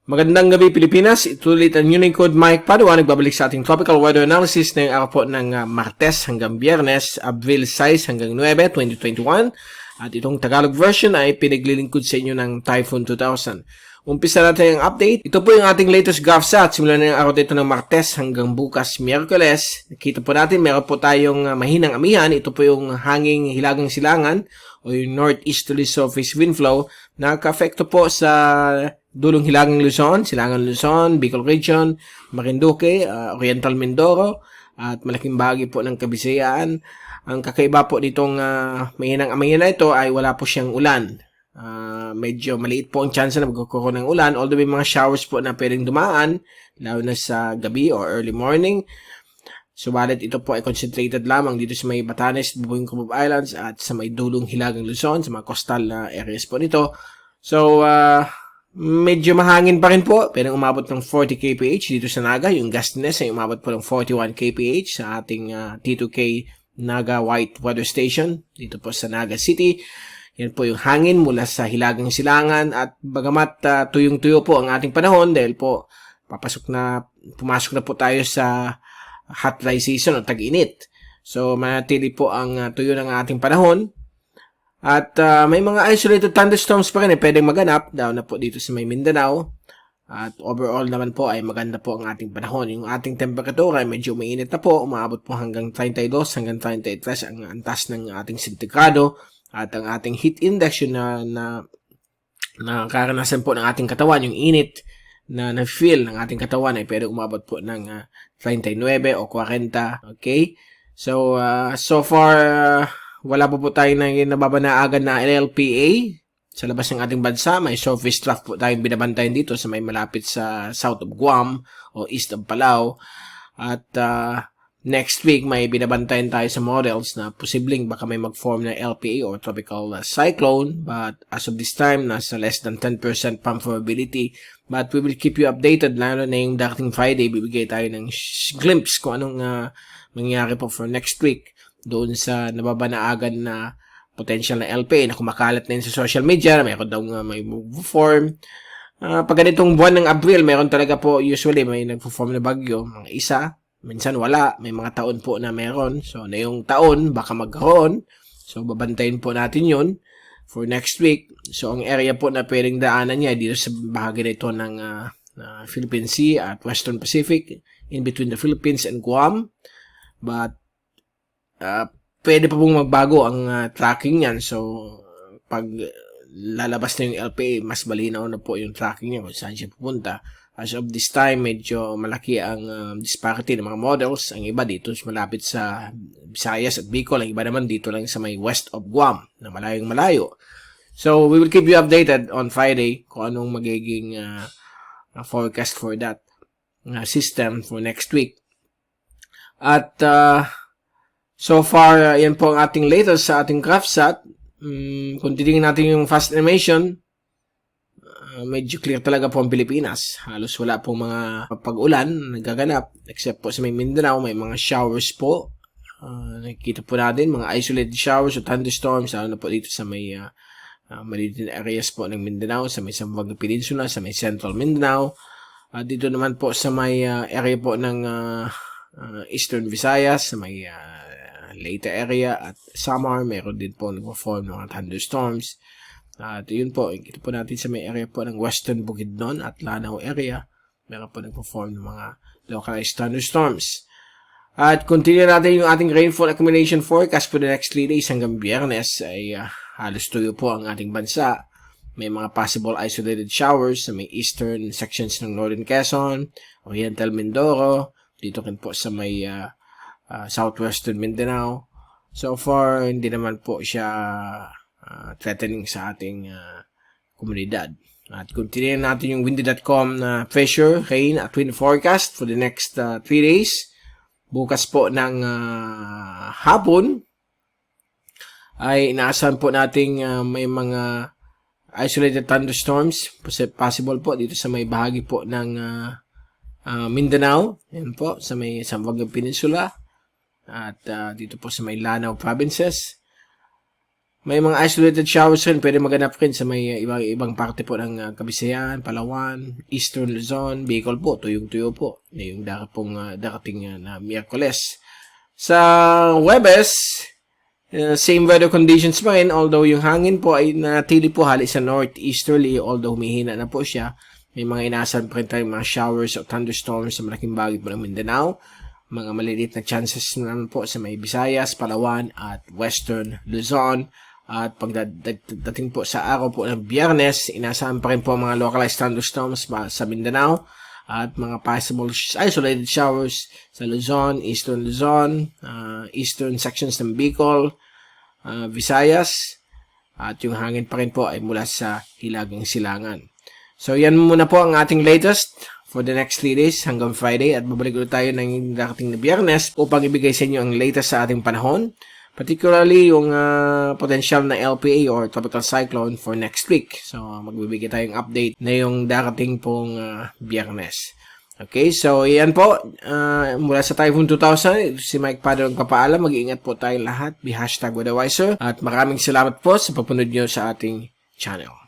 Magandang gabi Pilipinas, ito ulit ang Unicode Mike Padua, nagbabalik sa ating tropical weather analysis ngayong araw po ng Martes hanggang Biyernes, Abril 6 hanggang 9, 2021. At itong Tagalog version ay pinaglilingkod sa inyo ng Typhoon 2000. Umpisa natin ang update. Ito po yung ating latest GovSat. Simula na yung araw dito ng Martes hanggang bukas Miyerkules. Nakita po natin, meron po tayong mahinang amihan. Ito po yung hanging hilagang silangan o yung northeasterly surface wind flow na naka-affecto po sa dulong hilagang Luzon, Silangan Luzon, Bicol Region, Marinduque, Oriental Mindoro, at malaking bahagi po ng Kabisayaan. Ang kakaiba po nitong mahinang amihan na ito ay wala po siyang ulan. Medyo maliit po ang chance na magkakaroon ng ulan, although may mga showers po na pwedeng dumaan, lalo na sa gabi or early morning. Subalit ito po ay concentrated lamang dito sa may Batanes, Bubuing Cubub Islands, at sa may dulong hilagang Luzon, sa mga coastal na areas po nito. So, medyo mahangin pa rin po, pero umabot ng 40 kph dito sa Naga. Yung gustiness ay umabot po ng 41 kph sa ating T2K Naga White Weather Station dito po sa Naga City. Yan po yung hangin mula sa hilagang silangan, at bagamat tuyong-tuyo po ang ating panahon dahil po pumasok na po tayo sa hot dry season o tag-init. So manatili po ang tuyo ng ating panahon. At may mga isolated thunderstorms pa rin pwedeng maganap, down na po dito sa may Mindanao. At overall naman po ay maganda po ang ating panahon. Yung ating temperatura ay medyo mainit na po, umabot po hanggang 32 hanggang 33 ang antas ng ating sentigrado. At ang ating heat index yun na karanasan po ng ating katawan, yung init na na-feel ng ating katawan ay pwede umabot po ng 39 o 40. Okay? So, so far, wala po tayo na nababanaagan na LLPA sa labas ng ating bansa. May surface trough po tayong binabantayan dito sa may malapit sa south of Guam o east of Palau. At next week may binabantayan tayo sa models na posibleng baka may mag-form na LPA or tropical cyclone. But as of this time, nasa less than 10% probability. But we will keep you updated, lalo na yung dating Friday. Bibigay tayo ng glimpse kung anong mangyayari po for next week doon sa nababanaagan na potential na LPA na kumakalat na yun sa social media. Mayroon daw may move-form. Pag ganitong buwan ng Abril, mayroon talaga po usually may nag-form na bagyo. Mga isa, minsan wala. May mga taon po na mayroon. So, na yung taon, baka magkaroon. So, babantayin po natin yun for next week. So, ang area po na pwedeng daanan niya dito sa bahagi na ito ng Philippine Sea at Western Pacific, in between the Philippines and Guam. But pwede pa pong magbago ang tracking niyan. So, pag lalabas na yung LPA, mas malinaw na po yung tracking niya kung saan siya pupunta. As of this time, medyo malaki ang disparity ng mga models. Ang iba dito malapit sa Visayas at Bicol. Ang iba naman dito lang sa may west of Guam, na malayong malayo. So, we will keep you updated on Friday kung anong magiging forecast for that system for next week. At so far, yan po ang ating latest sa ating GovSat. Kung titingnan natin yung fast animation, medyo clear talaga po ang Pilipinas. Halos wala pong mga pag-ulan na nagaganap, except po sa may Mindanao, may mga showers po. Nakikita po natin, mga isolated showers o thunderstorms, lalo na po dito sa may maliit areas po ng Mindanao, sa may Zamboanga Peninsula, sa may Central Mindanao. Dito naman po sa may area po ng Eastern Visayas, sa may Leyte area at Samar, meron din po nag-form ng mga thunderstorms. At yun po, kita po natin sa may area po ng Western Bukidnon at Lanao area, meron po nag-form ng mga localized thunderstorms. At continue natin yung ating rainfall accumulation forecast for the next 3 days hanggang Biyernes ay halos tuyo po ang ating bansa. May mga possible isolated showers sa may eastern sections ng Northern Quezon, Oriental Mindoro, dito rin po sa may southwestern Mindanao. So far, hindi naman po siya threatening sa ating komunidad. At continue natin yung windy.com na pressure, rain at wind forecast for the next 3 days. Bukas po ng hapon ay inaasahan po nating may mga isolated thunderstorms possible po dito sa may bahagi po ng Mindanao. Yan po, sa may Zamboanga Peninsula. At dito po sa may Lanao provinces. May mga isolated showers rin, pwede maganap rin sa may ibang parte po ng Kabisayan, Palawan, Eastern Luzon, Bicol po, tuyong-tuyo po. Yung darating na Miyerkules. Sa Huwebes, same weather conditions pa rin, although yung hangin po ay natili po halos sa northeasterly, although humihina na po siya. May mga inaasahan pa rin tayong mga showers o thunderstorms sa malaking bagay po ng Mindanao. Mga maliliit na chances naman po sa may Visayas, Palawan at Western Luzon. At pagdating po sa araw po ng Biyernes, inaasahan pa rin po mga localized thunderstorms sa Mindanao at mga possible isolated showers sa Luzon, Eastern Luzon, eastern sections ng Bicol, Visayas, at yung hangin pa rin po ay mula sa Hilagang Silangan. So yan muna po ang ating latest for the next 3 days hanggang Friday at babalik ulit tayo ng darating na Biyernes upang ibigay sa inyo ang latest sa ating panahon. Particularly yung potential na LPA or tropical cyclone for next week. So, magbibigay tayong update na yung darating pong Biyernes. Okay, so yan po. Mula sa Typhoon 2000, si Mike Padre nagpapaalam. Mag-iingat po tayo lahat. Be #weatherwiser. At maraming salamat po sa papunod nyo sa ating channel.